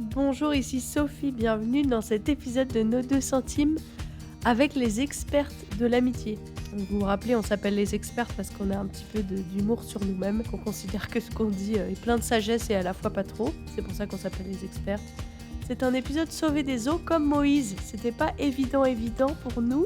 Bonjour, ici Sophie, bienvenue dans cet épisode de Nos 2 centimes avec les expertes de l'amitié. Vous vous rappelez, on s'appelle les expertes parce qu'on a un petit peu d'humour sur nous-mêmes, qu'on considère que ce qu'on dit est plein de sagesse et à la fois pas trop. C'est pour ça qu'on s'appelle les expertes. C'est un épisode sauvé des eaux comme Moïse. C'était pas évident pour nous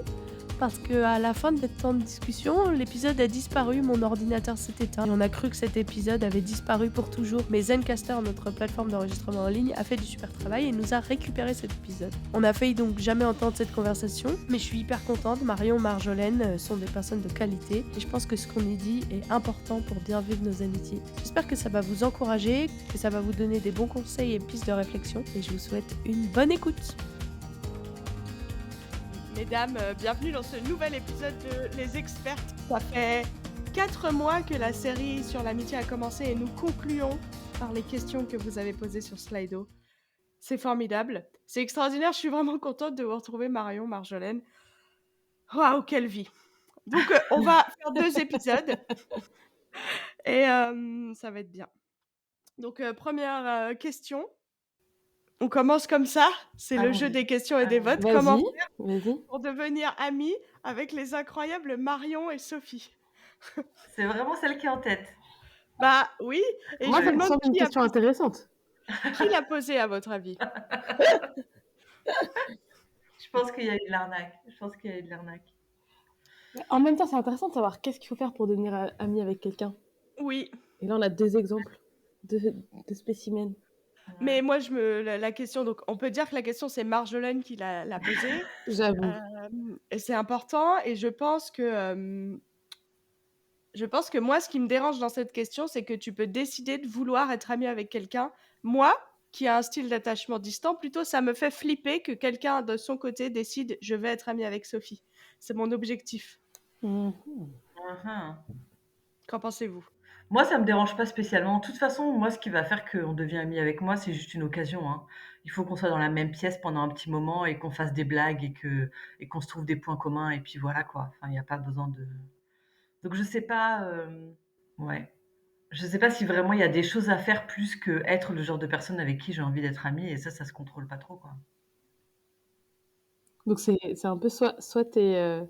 parce qu'à la fin de notre temps de discussion, l'épisode a disparu, mon ordinateur s'est éteint et on a cru que cet épisode avait disparu pour toujours. Mais Zencastr, notre plateforme d'enregistrement en ligne, a fait du super travail et nous a récupéré cet épisode. On a failli donc jamais entendre cette conversation, mais je suis hyper contente. Marion, Marjolaine sont des personnes de qualité et je pense que ce qu'on y dit est important pour bien vivre nos amitiés. J'espère que ça va vous encourager, que ça va vous donner des bons conseils et pistes de réflexion et je vous souhaite une bonne écoute. Mesdames, bienvenue dans ce nouvel épisode de Les Expertes. Ça fait 4 mois que la série sur l'amitié a commencé et nous concluons par les questions que vous avez posées sur Slido. C'est formidable, c'est extraordinaire, je suis vraiment contente de vous retrouver Marion, Marjolaine. Waouh, quelle vie! Donc on va faire 2 épisodes et ça va être bien. Donc première question. On commence comme ça, c'est le jeu Allons-y, des questions et des votes. Comment Vas-y, faire vas-y. pour devenir amies avec les incroyables Marion et Sophie? c'est vraiment celle qui est en tête. Bah oui, et Moi, je ça me me demande semble une question intéressante. qui l'a posé à votre avis? Je pense qu'il y a eu de l'arnaque. Je pense qu'il y a eu de l'arnaque. En même temps, c'est intéressant de savoir qu'est-ce qu'il faut faire pour devenir ami avec quelqu'un. Oui, Et là, on a deux exemples de spécimens. mais moi la question, donc on peut dire que la question c'est Marjolaine qui l'a posée, J'avoue. et c'est important et je pense que moi ce qui me dérange dans cette question, c'est que tu peux décider de vouloir être amie avec quelqu'un. Moi, qui a un style d'attachement distant, plutôt ça me fait flipper que quelqu'un de son côté décide: «Je vais être amie avec Sophie». C'est mon objectif. Mhm. Mhm. Qu'en pensez-vous? Moi, ça me dérange pas spécialement. De toute façon, moi, ce qui va faire qu'on devient amis avec moi, c'est juste une occasion, hein. Il faut qu'on soit dans la même pièce pendant un petit moment et qu'on fasse des blagues et qu'on se trouve des points communs et puis voilà quoi. Enfin, il n'y a pas besoin de. Donc je sais pas. Ouais. Je sais pas si vraiment il y a des choses à faire plus que être le genre de personne avec qui j'ai envie d'être amie et ça se contrôle pas trop quoi. Donc, c'est un peu soit t'es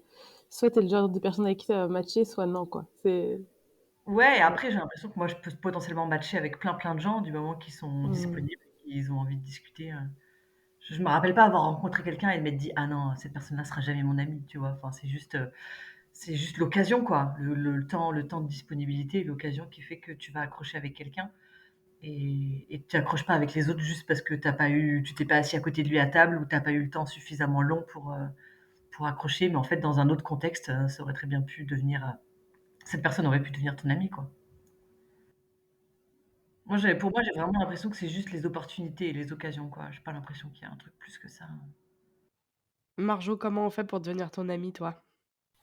le genre de personne avec qui ça va matcher, soit non, quoi. Ouais, et Ouais. après, j'ai l'impression que moi, je peux potentiellement matcher avec plein de gens du moment qu'ils sont Mhm. disponibles et qu'ils ont envie de discuter. Je me rappelle pas avoir rencontré quelqu'un et de m'être dit: «Ah non, cette personne-là sera jamais mon amie», tu vois? Enfin, c'est juste l'occasion, quoi. Le temps de disponibilité, l'occasion qui fait que tu vas accrocher avec quelqu'un et tu accroches pas avec les autres juste parce que tu t'es pas assis à côté de lui à table ou tu as pas eu le temps suffisamment long pour accrocher. Mais en fait, dans un autre contexte, ça aurait très bien pu devenir, cette personne aurait pu devenir ton amie, quoi. Pour moi, j'ai vraiment l'impression que c'est juste les opportunités et les occasions, quoi. J'ai pas l'impression qu'il y a un truc plus que ça. Marjo, comment on fait pour devenir ton amie, toi?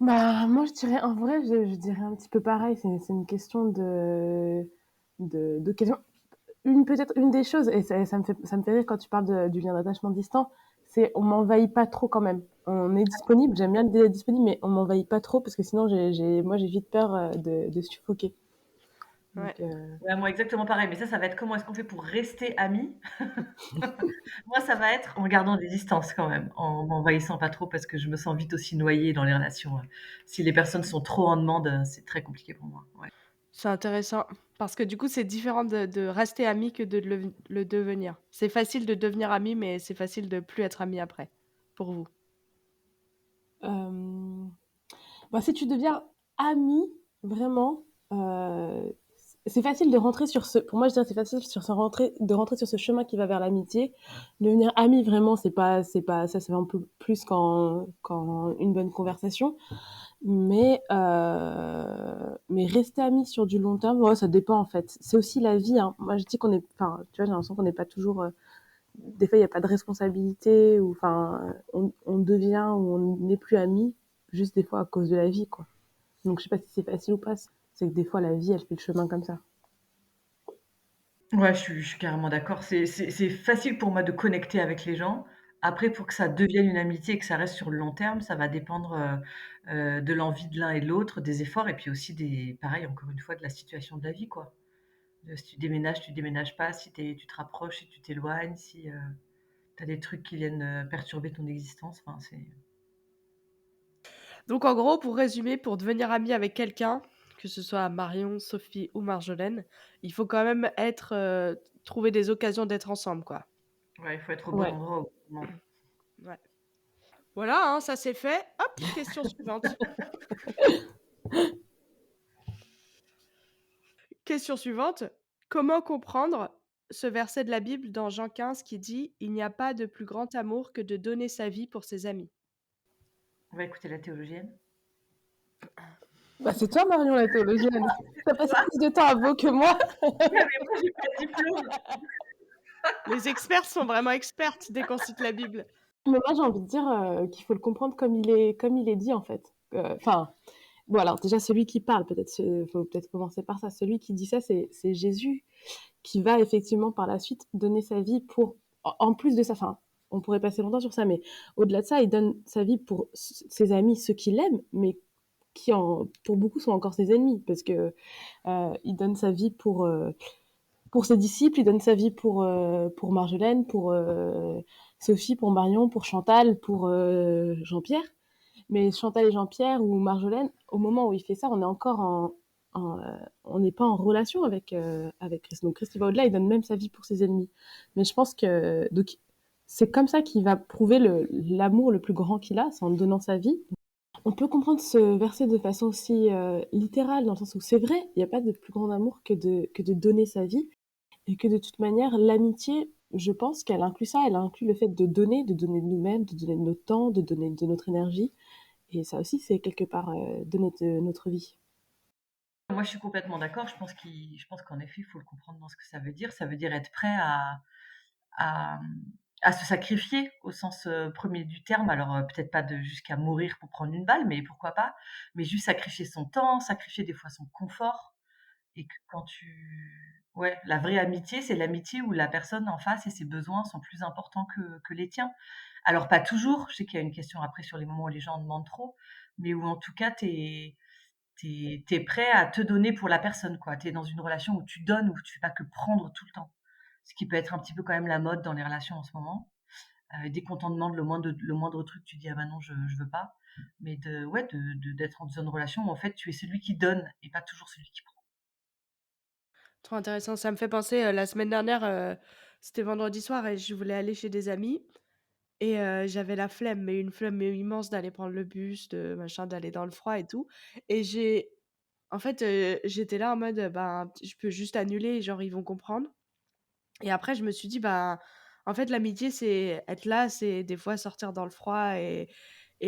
Bah, moi, je dirais, en vrai, je dirais un petit peu pareil. C'est une question d'occasion. Peut-être une des choses, et ça me fait rire quand tu parles du lien d'attachement distant, c'est on m'envahit pas trop quand même. On est disponible, j'aime bien l'idée d'être disponible, mais on m'envahit pas trop parce que sinon moi j'ai vite peur de suffoquer. Ouais. Donc, Ouais, moi, exactement pareil, mais ça va être comment est-ce qu'on fait pour rester amis? Moi, ça va être en gardant des distances quand même, en m'envahissant pas trop parce que je me sens vite aussi noyée dans les relations. Si les personnes sont trop en demande, c'est très compliqué pour moi, ouais. C'est intéressant parce que du coup, c'est différent de rester ami que de le devenir. C'est facile de devenir ami, mais c'est facile de plus être ami après, pour vous. euh, bah, si tu deviens ami, vraiment, c'est facile de rentrer sur pour moi, je dirais, c'est facile de rentrer sur ce chemin qui va vers l'amitié. Devenir ami, vraiment, ça, c'est un peu plus quand une bonne conversation. Mais rester ami sur du long terme, ouais, ça dépend, en fait. C'est aussi la vie, hein. Moi, je dis enfin, tu vois, j'ai l'impression qu'on n'est pas toujours, des fois, il n'y a pas de responsabilité, ou, enfin, on devient ou on n'est plus amis, juste des fois à cause de la vie, quoi. Donc, je sais pas si c'est facile ou pas. C'est que des fois, la vie, elle fait le chemin comme ça. Ouais, je suis carrément d'accord. C'est facile pour moi de connecter avec les gens. Après, pour que ça devienne une amitié et que ça reste sur le long terme, ça va dépendre, de l'envie de l'un et de l'autre, des efforts et puis aussi pareil, encore une fois, de la situation de la vie, quoi. Si tu déménages pas, si tu te rapproches, si tu t'éloignes, si tu as des trucs qui viennent perturber ton existence. Enfin, c'est... Donc en gros, pour résumer, pour devenir ami avec quelqu'un, que ce soit Marion, Sophie ou Marjolaine, il faut quand même trouver des occasions d'être ensemble, quoi. Ouais, il faut être au bon Ouais. endroit au bon moment. Ouais. Voilà, hein, ça c'est fait. Hop, question suivante. Question suivante. Comment comprendre ce verset de la Bible dans Jean 15 qui dit: «Il n'y a pas de plus grand amour que de donner sa vie pour ses amis». On va écouter la théologienne. Bah, c'est toi, Marion, la théologienne. T'as passé Toi, plus de temps à Vaud que moi. mais moi, j'ai pas de diplôme. Les experts sont vraiment expertes dès qu'on cite la Bible. Mais moi, j'ai envie de dire qu'il faut le comprendre comme il est dit, en fait. Enfin, bon, alors déjà, celui qui parle, faut peut-être commencer par ça. Celui qui dit ça, c'est Jésus qui va effectivement par la suite donner sa vie pour, en plus de ça, enfin, on pourrait passer longtemps sur ça, mais au-delà de ça, il donne sa vie pour ses amis, ceux qui l'aiment, mais qui, pour beaucoup, sont encore ses ennemis, parce que il donne sa vie pour ses disciples, il donne sa vie pour Marjolaine, pour Sophie, pour Marion, pour Chantal, pour Jean-Pierre. Mais Chantal et Jean-Pierre ou Marjolaine, au moment où il fait ça, on est encore on n'est pas en relation avec Christ. Donc Christ, il va au-delà, il donne même sa vie pour ses ennemis. Mais je pense que donc c'est comme ça qu'il va prouver l'amour le plus grand qu'il a, c'est en donnant sa vie. On peut comprendre ce verset de façon aussi littérale, dans le sens où c'est vrai, il n'y a pas de plus grand amour que de donner sa vie, et que de toute manière, l'amitié, je pense qu'elle inclut ça, elle inclut le fait de donner de nous-mêmes, de donner de notre temps, de donner de notre énergie. Et ça aussi, c'est quelque part donner de notre vie. Moi, je suis complètement d'accord. Je pense qu'en effet, il faut le comprendre dans ce que ça veut dire. Ça veut dire être prêt à, à se sacrifier au sens premier du terme. Alors, peut-être pas jusqu'à mourir pour prendre une balle, mais pourquoi pas. Mais juste sacrifier son temps, sacrifier des fois son confort. Et que quand ouais, la vraie amitié, c'est l'amitié où la personne en face et ses besoins sont plus importants que les tiens. Alors, pas toujours. Je sais qu'il y a une question après sur les moments où les gens en demandent trop, mais où en tout cas, t'es prêt à te donner pour la personne, quoi. T'es dans une relation où tu donnes, où tu vas que prendre tout le temps. Ce qui peut être un petit peu quand même la mode dans les relations en ce moment. Dès qu'on t'en demande le moindre truc, tu dis ah bah non, je veux pas. Mais ouais, d'être dans une relation où en fait tu es celui qui donne et pas toujours celui qui prend. Trop intéressant. Ça me fait penser, la semaine dernière, c'était vendredi soir et je voulais aller chez des amis et j'avais la flemme, mais une flemme mais immense d'aller prendre le bus, de machin, d'aller dans le froid et tout et en fait, j'étais là en mode, ben, je peux juste annuler, genre ils vont comprendre et après je me suis dit: «Ben, en fait l'amitié c'est être là, c'est des fois sortir dans le froid et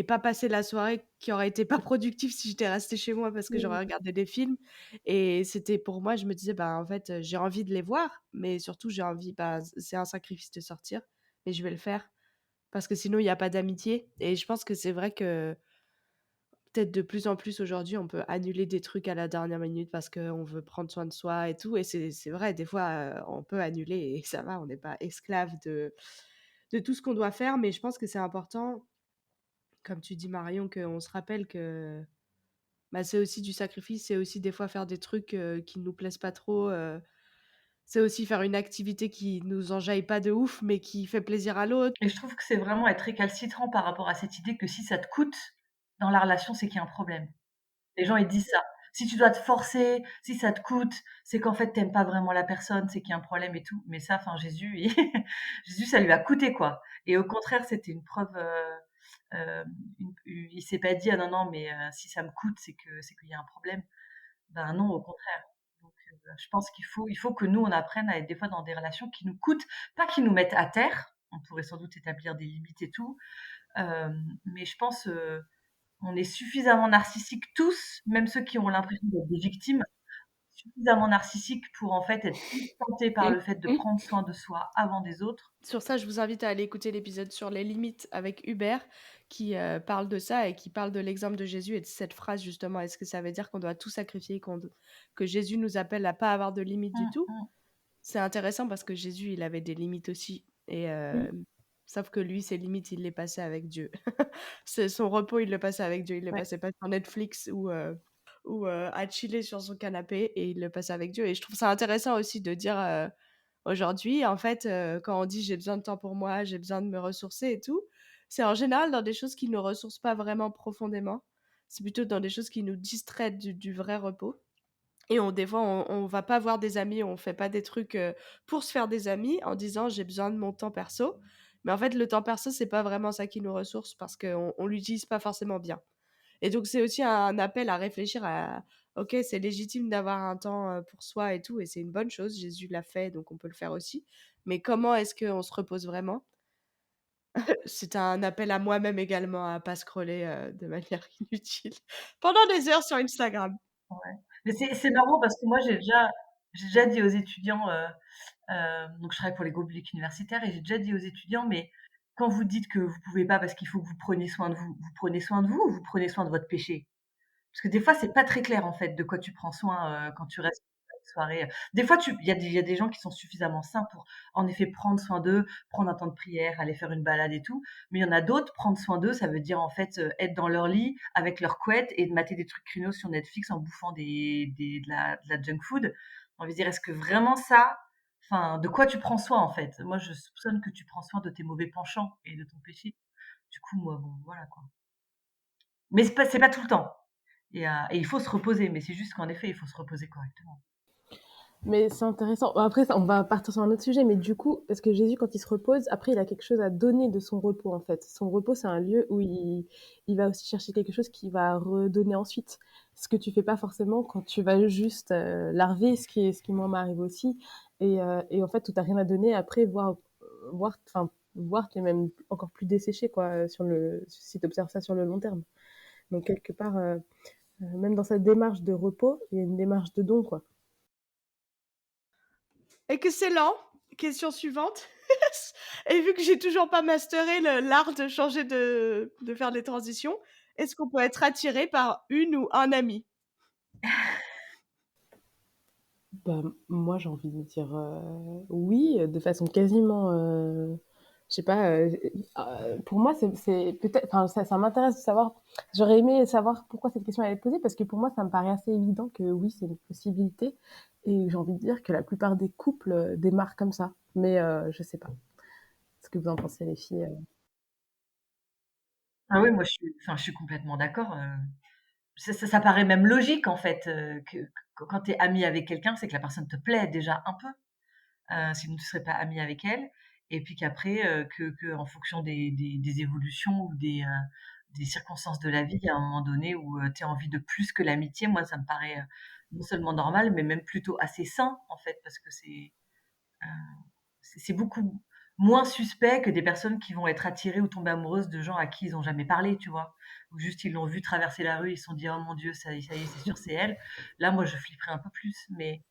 pas passer la soirée qui aurait été pas productive si j'étais restée chez moi parce que j'aurais Mmh. regardé des films» et c'était pour moi, je me disais: «Ben, en fait, j'ai envie de les voir, mais surtout j'ai envie, bah, c'est un sacrifice de sortir, mais je vais le faire parce que sinon il y a pas d'amitié» et je pense que c'est vrai que peut-être de plus en plus aujourd'hui, on peut annuler des trucs à la dernière minute parce qu'on veut prendre soin de soi et tout et c'est vrai, des fois, on peut annuler et ça va, on n'est pas esclave de tout ce qu'on doit faire, mais je pense que c'est important, comme tu dis Marion, qu'on se rappelle que, bah, c'est aussi du sacrifice, c'est aussi des fois faire des trucs, qui nous plaisent pas trop, c'est aussi faire une activité qui nous enjaille pas de ouf, mais qui fait plaisir à l'autre. Et je trouve que c'est vraiment être récalcitrant par rapport à cette idée que si ça te coûte dans la relation, c'est qu'il y a un problème. Les gens, ils disent ça. Si tu dois te forcer, si ça te coûte, c'est qu'en fait, t'aimes pas vraiment la personne, c'est qu'il y a un problème et tout. Mais ça, enfin, Jésus, Jésus, ça lui a coûté, quoi. Et au contraire, c'était une preuve, il s'est pas dit, ah non, non, mais si ça me coûte, c'est qu'il y a un problème. Ben non, au contraire. Donc, je pense il faut que nous, on apprenne à être des fois dans des relations qui nous coûtent, pas qui nous mettent à terre. On pourrait sans doute établir des limites et tout. Mais je pense, on est suffisamment narcissiques tous, même ceux qui ont l'impression d'être des victimes, suffisamment narcissiques pour en fait être plus tentés par le fait de prendre soin de soi avant des autres. Sur ça, je vous invite à aller écouter l'épisode sur les limites avec Hubert qui parle de ça et qui parle de l'exemple de Jésus et de cette phrase justement. Est-ce que ça veut dire qu'on doit tout sacrifier, que Jésus nous appelle à pas avoir de limites du Mmh, tout? mmh. C'est intéressant parce que Jésus, il avait des limites aussi. Et sauf que lui, ses limites, il les passait avec Dieu. Son repos, il le passait avec Dieu. Il le Ouais. passait pas sur Netflix ou à chiller sur son canapé et il le passe avec Dieu. Et je trouve ça intéressant aussi de dire aujourd'hui, en fait, quand on dit j'ai besoin de temps pour moi, j'ai besoin de me ressourcer et tout, c'est en général dans des choses qui ne nous ressourcent pas vraiment profondément. C'est plutôt dans des choses qui nous distraient du vrai repos. Et des fois, on va pas voir des amis, on fait pas des trucs pour se faire des amis en disant j'ai besoin de mon temps perso. Mais en fait, le temps perso, c'est pas vraiment ça qui nous ressource parce qu'on l'utilise pas forcément bien. Et donc, c'est aussi un appel à réfléchir à ok, c'est légitime d'avoir un temps pour soi et tout, et c'est une bonne chose. Jésus l'a fait, donc on peut le faire aussi. Mais comment est-ce qu'on se repose vraiment? C'est un appel à moi-même également à pas scroller de manière inutile pendant des heures sur Instagram. Ouais. Mais c'est marrant parce que moi j'ai déjà dit aux étudiants, donc je travaille pour les groupes universitaires et j'ai déjà dit aux étudiants: «Mais quand vous dites que vous pouvez pas parce qu'il faut que vous preniez soin de vous, vous prenez soin de vous ou vous prenez soin de votre péché?» Parce que des fois, c'est pas très clair, en fait, de quoi tu prends soin, quand tu restes une soirée. Des fois, il y a des gens qui sont suffisamment sains pour, en effet, prendre soin d'eux, prendre un temps de prière, aller faire une balade et tout. Mais il y en a d'autres, prendre soin d'eux, ça veut dire, en fait, être dans leur lit avec leur couette et de mater des trucs créneaux sur Netflix en bouffant de la junk food. On veut dire, est-ce que vraiment ça, enfin, de quoi tu prends soin, en fait? Moi, je soupçonne que tu prends soin de tes mauvais penchants et de ton péché. Du coup, moi, bon, voilà, quoi. Mais c'est pas tout le temps. Et il faut se reposer, mais c'est juste qu'en effet, il faut se reposer correctement. Mais c'est intéressant. Après, on va partir sur un autre sujet, mais du coup, parce que Jésus, quand il se repose, après, il a quelque chose à donner de son repos, en fait. Son repos, c'est un lieu où il va aussi chercher quelque chose qu'il va redonner ensuite. Ce que tu fais pas forcément quand tu vas juste larver, ce qui moi m'arrive aussi. Et en fait, tout t'as rien à donner après, voir tu es même encore plus desséché, quoi, si tu observes ça sur le long terme. Donc, quelque part, même dans cette démarche de repos, il y a une démarche de don, quoi. Excellent. Question suivante. Et vu que j'ai toujours pas masteré l'art de changer de faire des transitions, est-ce qu'on peut être attiré par une ou un ami? Bah, moi, j'ai envie de dire oui, de façon quasiment, je sais pas, pour moi, c'est peut-être, enfin, ça m'intéresse de savoir, j'aurais aimé savoir pourquoi cette question elle est posée, parce que pour moi, ça me paraît assez évident que oui, c'est une possibilité, et j'ai envie de dire que la plupart des couples démarrent comme ça. Mais je sais pas. Ce que vous en pensez, les filles? Ah oui, moi je suis complètement d'accord. Ça paraît même logique en fait que quand tu es ami avec quelqu'un, c'est que la personne te plaît déjà un peu. Sinon tu serais pas ami avec elle. Et puis qu'après, que en fonction des évolutions ou des circonstances de la vie, il y a un moment donné où tu as envie de plus que l'amitié. Moi, ça me paraît non seulement normal, mais même plutôt assez sain en fait, parce que euh, c'est beaucoup moins suspect que des personnes qui vont être attirées ou tomber amoureuses de gens à qui ils ont jamais parlé, tu vois? Ou juste ils l'ont vu traverser la rue, ils se sont dit: «Oh mon Dieu, ça y est, c'est sûr, c'est elle». Là, moi, je flipperais un peu plus, mais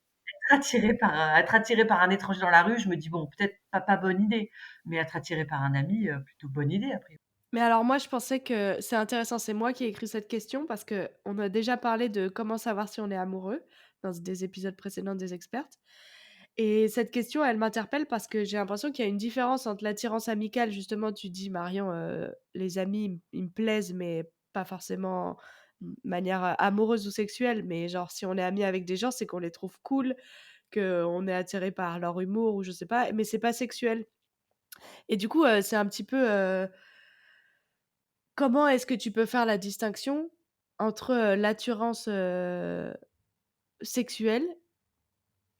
être attiré par un étranger dans la rue, je me dis: «Bon, peut-être pas bonne idée», mais être attiré par un ami, plutôt bonne idée après. Mais alors moi, je pensais que c'est intéressant, c'est moi qui ai écrit cette question parce que on a déjà parlé de comment savoir si on est amoureux dans des épisodes précédents des expertes. Et cette question, elle m'interpelle parce que j'ai l'impression qu'il y a une différence entre l'attirance amicale, justement, tu dis, Marion, les amis, ils me plaisent, mais pas forcément de manière amoureuse ou sexuelle, mais genre, si on est amis avec des gens, c'est qu'on les trouve cool, qu'on est attiré par leur humour ou je sais pas, mais c'est pas sexuel. Et du coup, c'est un petit peu comment est-ce que tu peux faire la distinction entre l'attirance sexuelle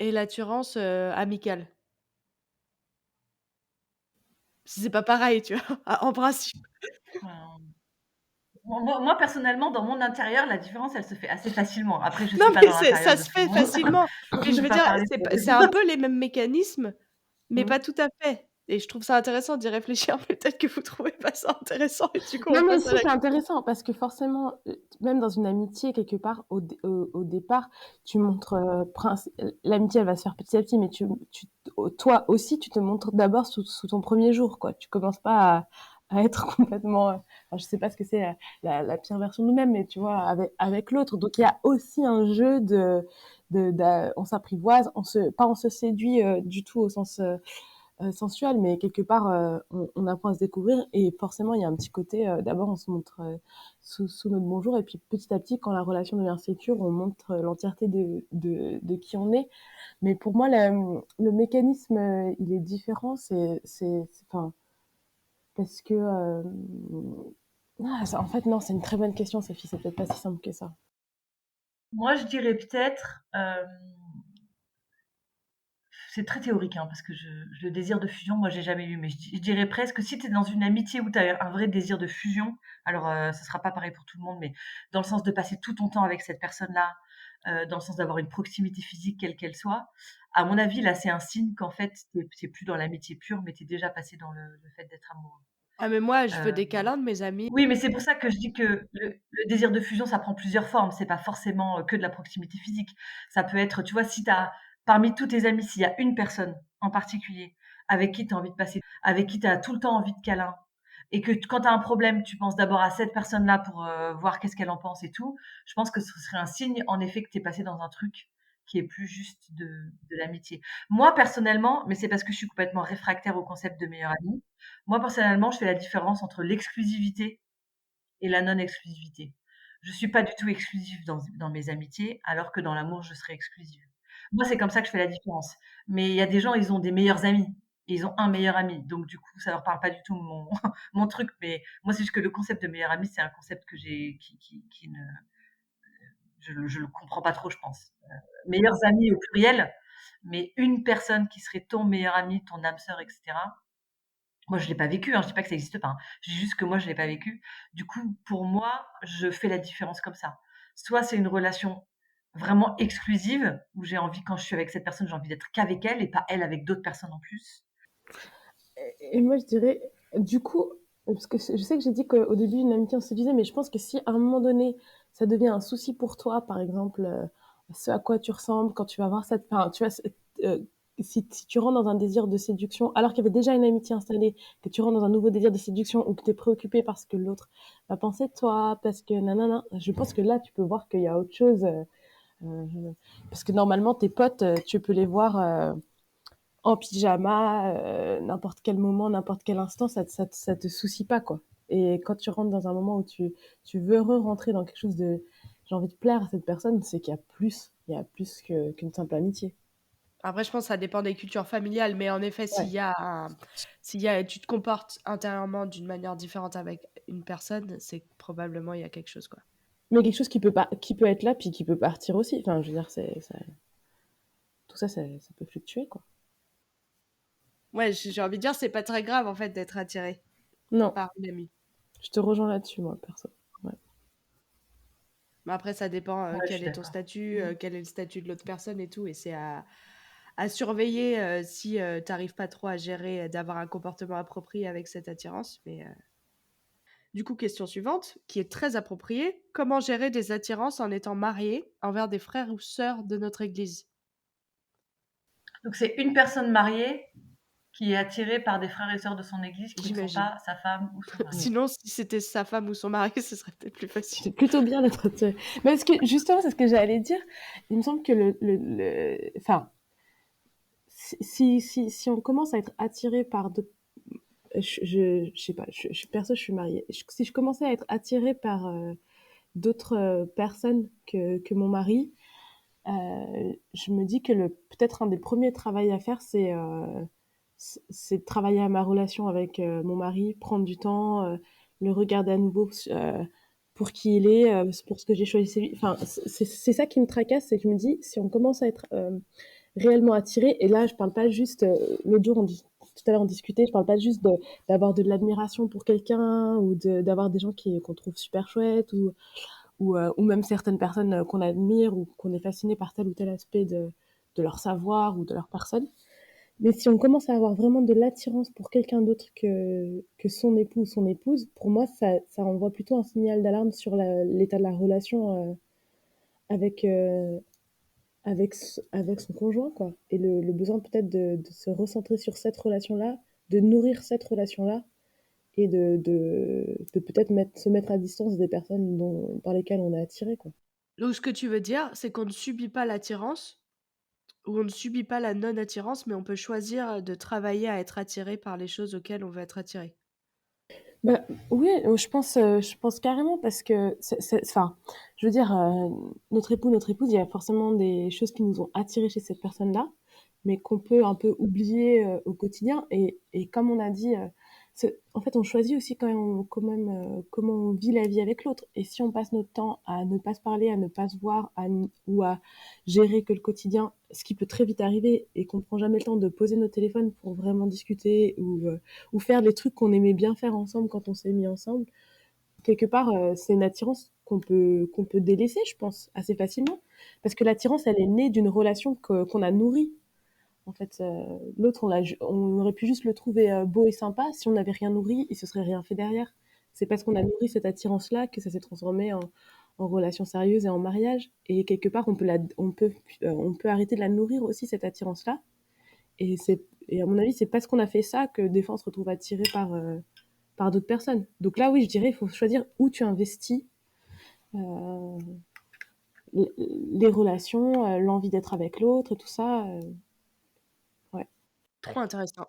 et l'attirance amicale? C'est pas pareil, tu vois, en principe. Enfin, moi personnellement, dans mon intérieur, la différence, elle se fait assez facilement. Après, je Non, suis pas mais dans l'intérieur ça de se tout le fait monde. facilement. Je Mais je vais veux pas dire, parler c'est pour pas les c'est un autres. peu les mêmes mécanismes, mais Mmh. pas tout à fait. Et je trouve ça intéressant d'y réfléchir. Peut-être que vous trouvez pas ça intéressant et du coup, Non, on mais passe à si, la c'est intéressant parce que forcément, même dans une amitié, quelque part, au départ, tu montres, l'amitié, elle va se faire petit à petit, mais toi aussi, tu te montres d'abord sous ton premier jour, quoi. Tu commences pas à être complètement, enfin, je sais pas ce que c'est la pire version de nous-mêmes, mais tu vois, avec l'autre. Donc, il y a aussi un jeu on s'apprivoise, pas on se séduit du tout au sens sensuel, mais quelque part, on apprend à se découvrir et forcément, il y a un petit côté, d'abord, on se montre sous notre bonjour et puis petit à petit, quand la relation devient sécure, on montre l'entièreté de qui on est. Mais pour moi, le mécanisme, il est différent. Enfin, parce que, en fait, non, c'est une très bonne question, Sophie. C'est peut-être pas si simple que ça. Moi, je dirais peut-être, c'est très théorique, hein, parce que le désir de fusion, moi, j'ai jamais eu, mais je dirais presque, si tu es dans une amitié où tu as un vrai désir de fusion, alors ce sera pas pareil pour tout le monde, mais dans le sens de passer tout ton temps avec cette personne-là, dans le sens d'avoir une proximité physique, quelle qu'elle soit, à mon avis, là, c'est un signe qu'en fait, t'es plus dans l'amitié pure, mais t'es déjà passé dans le fait d'être amoureux. Ah mais moi, je veux Euh, des câlins de mes amis. oui, mais c'est pour ça que je dis que le désir de fusion, ça prend plusieurs formes. C'est pas forcément que de la proximité physique. Ça peut être, tu vois, si t'as, parmi tous tes amis, s'il y a une personne en particulier avec qui tu as envie de passer, avec qui tu as tout le temps envie de câlin, et que quand tu as un problème, tu penses d'abord à cette personne-là pour voir qu'est-ce qu'elle en pense et tout, je pense que ce serait un signe, en effet, que tu es passé dans un truc qui est plus juste de l'amitié. Moi, personnellement, mais c'est parce que je suis complètement réfractaire au concept de meilleur ami, moi, personnellement, je fais la différence entre l'exclusivité et la non-exclusivité. Je suis pas du tout exclusive dans mes amitiés, alors que dans l'amour, je serai exclusive. Moi, c'est comme ça que je fais la différence. Mais il y a des gens, ils ont des meilleurs amis. Et ils ont un meilleur ami. Donc, du coup, ça leur parle pas du tout mon, mon truc. Mais moi, c'est juste que le concept de meilleur ami, c'est un concept que qui ne, je le comprends pas trop, je pense. Meilleurs amis au pluriel, mais une personne qui serait ton meilleur ami, ton âme sœur, etc. Moi, je l'ai pas vécu, hein, je dis pas que ça existe pas, hein. Je dis juste que moi, je l'ai pas vécu. Du coup, pour moi, je fais la différence comme ça. Soit c'est une relation vraiment exclusive, où j'ai envie, quand je suis avec cette personne, j'ai envie d'être qu'avec elle et pas elle avec d'autres personnes en plus. Et moi, je dirais, du coup, parce que je sais que j'ai dit qu'au début, une amitié, on se disait, mais je pense que si à un moment donné, ça devient un souci pour toi, par exemple, ce à quoi tu ressembles quand tu vas voir cette, enfin, tu vois, euh, si tu rentres dans un désir de séduction, alors qu'il y avait déjà une amitié installée, que tu rentres dans un nouveau désir de séduction ou que tu es préoccupé parce que l'autre va penser de toi, parce que nanana, je pense que là, tu peux voir qu'il y a autre chose. Euh, parce que normalement, tes potes, tu peux les voir en pyjama, n'importe quel moment, n'importe quel instant, ça te soucie pas, quoi. Et quand tu rentres dans un moment où tu veux re-rentrer dans quelque chose de j'ai envie de plaire à cette personne, c'est qu'il y a plus qu'une simple amitié. Après, je pense que ça dépend des cultures familiales, mais en effet, Ouais. s'il y a, tu te comportes intérieurement d'une manière différente avec une personne, c'est que probablement il y a quelque chose, quoi. Mais quelque chose qui peut pas, qui peut être là, puis qui peut partir aussi. Enfin, je veux dire, tout ça, ça peut fluctuer, quoi. Ouais, j'ai envie de dire, c'est pas très grave en fait d'être attiré Non, par une amie. je te rejoins là-dessus, moi, perso. Ouais. Mais après, ça dépend Ouais, je quel suis est ton d'accord. statut, quel est le statut de l'autre personne et tout. Et c'est à surveiller si t'arrives pas trop à gérer, d'avoir un comportement approprié avec cette attirance. Mais du coup, question suivante, qui est très appropriée. Comment gérer des attirances en étant marié envers des frères ou sœurs de notre église? Donc, c'est une personne mariée qui est attirée par des frères et sœurs de son église qui ne sont J'imagine. pas sa femme ou son mari. Ouais. Sinon, si c'était sa femme ou son mari, ce serait peut-être plus facile. C'est plutôt bien d'être attiré. Mais parce que, justement, c'est ce que j'allais dire. Il me semble que enfin, si on commence à être attiré par d'autres, je sais pas, perso, je suis mariée. Si je commençais à être attirée par d'autres personnes que mon mari, je me dis que peut-être un des premiers travaux à faire, c'est de travailler à ma relation avec mon mari, prendre du temps, le regarder à nouveau pour qui il est, pour ce que j'ai choisi. Enfin, c'est ça qui me tracasse, c'est que je me dis, si on commence à être réellement attiré. Et là, je parle pas juste, l'autre jour, tout à l'heure on discutait, je parle pas juste d'avoir de l'admiration pour quelqu'un ou d'avoir des gens qu'on trouve super chouettes ou même certaines personnes qu'on admire ou qu'on est fasciné par tel ou tel aspect de leur savoir ou de leur personne. Mais si on commence à avoir vraiment de l'attirance pour quelqu'un d'autre que son époux ou son épouse, pour moi, ça envoie plutôt un signal d'alarme sur l'état de la relation avec, avec son conjoint, quoi. Et le besoin peut-être de se recentrer sur cette relation-là, de nourrir cette relation-là, et de peut-être se mettre à distance des personnes par lesquelles on est attiré, quoi. Donc, ce que tu veux dire, c'est qu'on ne subit pas l'attirance, où on ne subit pas la non-attirance, mais on peut choisir de travailler à être attiré par les choses auxquelles on veut être attiré. Bah, oui, je pense carrément parce que enfin, je veux dire, notre époux, notre épouse, il y a forcément des choses qui nous ont attirés chez cette personne-là, mais qu'on peut un peu oublier au quotidien. Et comme on a dit, en fait, on choisit aussi comment on vit la vie avec l'autre. Et si on passe notre temps à ne pas se parler, à ne pas se voir, ou à gérer que le quotidien, ce qui peut très vite arriver, et qu'on prend jamais le temps de poser nos téléphones pour vraiment discuter ou faire les trucs qu'on aimait bien faire ensemble quand on s'est mis ensemble, quelque part, c'est une attirance qu'on peut délaisser, je pense, assez facilement. Parce que l'attirance, elle est née d'une relation qu'on a nourrie. En fait, l'autre, on aurait pu juste le trouver beau et sympa. Si on n'avait rien nourri, il se serait rien fait derrière. C'est parce qu'on a nourri cette attirance-là que ça s'est transformé en relation sérieuse et en mariage. Et quelque part, on peut arrêter de la nourrir aussi, cette attirance-là. Et, et à mon avis, c'est parce qu'on a fait ça que des fois on se retrouve attiré par d'autres personnes. Donc là, oui, je dirais, il faut choisir où tu investis euh, les relations, l'envie d'être avec l'autre et tout ça. Ouais. Trop intéressant.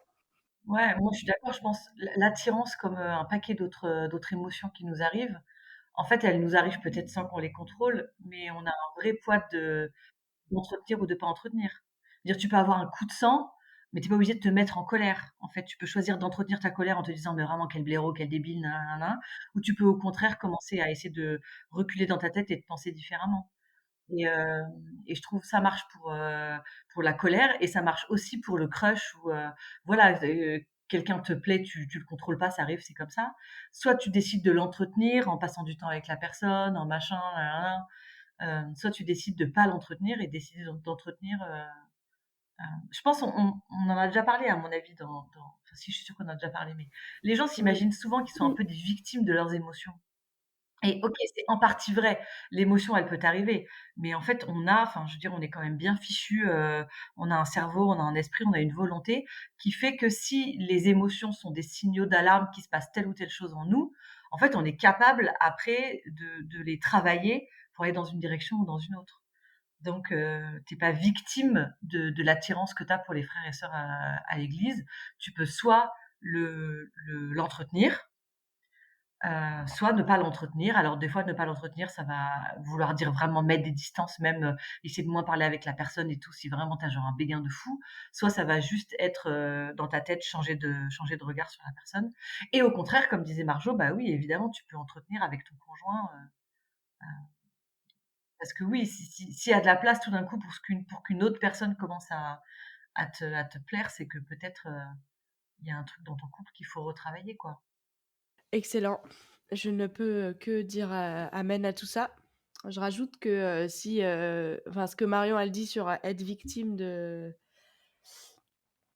Ouais, moi je suis d'accord, je pense l'attirance comme un paquet d'autres émotions qui nous arrivent. En fait, elles nous arrivent peut-être sans qu'on les contrôle, mais on a un vrai poids d'entretenir ou de pas entretenir. C'est-à-dire, tu peux avoir un coup de sang, mais t'es pas obligé de te mettre en colère. En fait, tu peux choisir d'entretenir ta colère en te disant, mais vraiment, quel blaireau, quel débile, nanana. Ou tu peux au contraire commencer à essayer de reculer dans ta tête et de penser différemment. Et, euh, et je trouve ça marche pour la colère et ça marche aussi pour le crush où voilà, quelqu'un te plaît, tu le contrôles pas, ça arrive, c'est comme ça. Soit tu décides de l'entretenir en passant du temps avec la personne, en machin, nanana. Soit tu décides de pas l'entretenir et décider d'entretenir. Je pense on en a déjà parlé à mon avis enfin si je suis sûre qu'on en a déjà parlé, mais les gens Oui. s'imaginent souvent qu'ils sont un peu des victimes de leurs émotions. Et OK, c'est en partie vrai. L'émotion, elle peut t'arriver, mais en fait, enfin, je veux dire, on est quand même bien fichu. On a un cerveau, on a un esprit, on a une volonté qui fait que si les émotions sont des signaux d'alarme qu'il se passe telle ou telle chose en nous, en fait, on est capable après de les travailler pour aller dans une direction ou dans une autre. Donc, t'es pas victime de l'attirance que tu as pour les frères et sœurs à l'église. Tu peux soit l'entretenir, soit ne pas l'entretenir. Alors des fois, ne pas l'entretenir, ça va vouloir dire vraiment mettre des distances, même essayer de moins parler avec la personne et tout, si vraiment t'as genre un béguin de fou. Soit ça va juste être dans ta tête, changer de regard sur la personne. Et au contraire, comme disait Marjo, bah oui, évidemment, tu peux entretenir avec ton conjoint. Parce que oui, s'il y a de la place tout d'un coup pour qu'une autre personne commence à te plaire, c'est que peut-être il y a un truc dans ton couple qu'il faut retravailler, quoi. Excellent. Je ne peux que dire amen à tout ça. Je rajoute que si, enfin, ce que Marion elle dit sur être victime de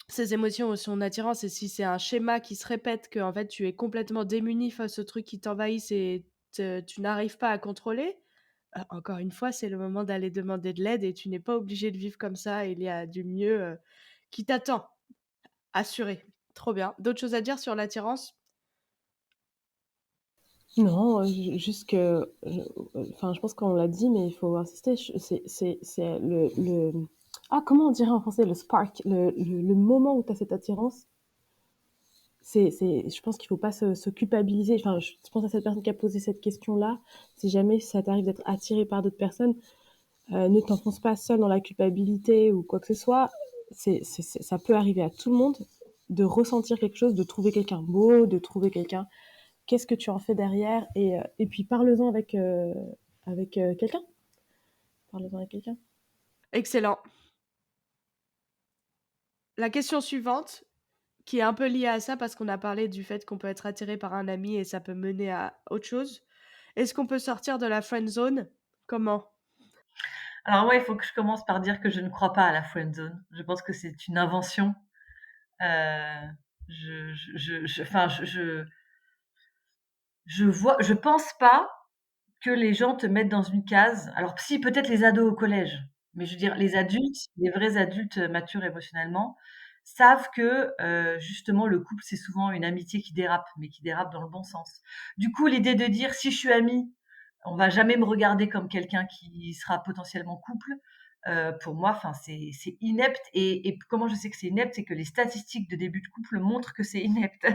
ses émotions ou son attirance, et si c'est un schéma qui se répète, que en fait tu es complètement démuni face au truc qui t'envahissent et tu n'arrives pas à contrôler, encore une fois, c'est le moment d'aller demander de l'aide et tu n'es pas obligé de vivre comme ça. Il y a du mieux qui t'attend. Assuré. Trop bien. D'autres choses à dire sur l'attirance? Non, juste que, enfin, je pense qu'on l'a dit, mais il faut insister. C'est ah, comment on dirait en français, le spark, le moment où tu as cette attirance. Je pense qu'il faut pas se culpabiliser. Enfin, je pense à cette personne qui a posé cette question-là. Si jamais ça t'arrive d'être attiré par d'autres personnes, ne t'enfonce pas seul dans la culpabilité ou quoi que ce soit. Ça peut arriver à tout le monde de ressentir quelque chose, de trouver quelqu'un beau, de trouver quelqu'un. Qu'est-ce que tu en fais derrière et puis parle-en avec quelqu'un. Parle-en avec quelqu'un. Excellent. La question suivante, qui est un peu liée à ça parce qu'on a parlé du fait qu'on peut être attiré par un ami et ça peut mener à autre chose. Est-ce qu'on peut sortir de la friend zone? Comment? Alors moi, il faut que je commence par dire que je ne crois pas à la friend zone. Je pense que c'est une invention. Euh, enfin, je pense pas que les gens te mettent dans une case. Alors si, peut-être les ados au collège, mais je veux dire, les adultes, les vrais adultes matures émotionnellement, savent que justement le couple c'est souvent une amitié qui dérape, mais qui dérape dans le bon sens. Du coup, l'idée de dire si je suis amie, on va jamais me regarder comme quelqu'un qui sera potentiellement couple. pour moi, enfin, c'est inepte et comment je sais que c'est inepte? C'est que les statistiques de début de couple montrent que c'est inepte.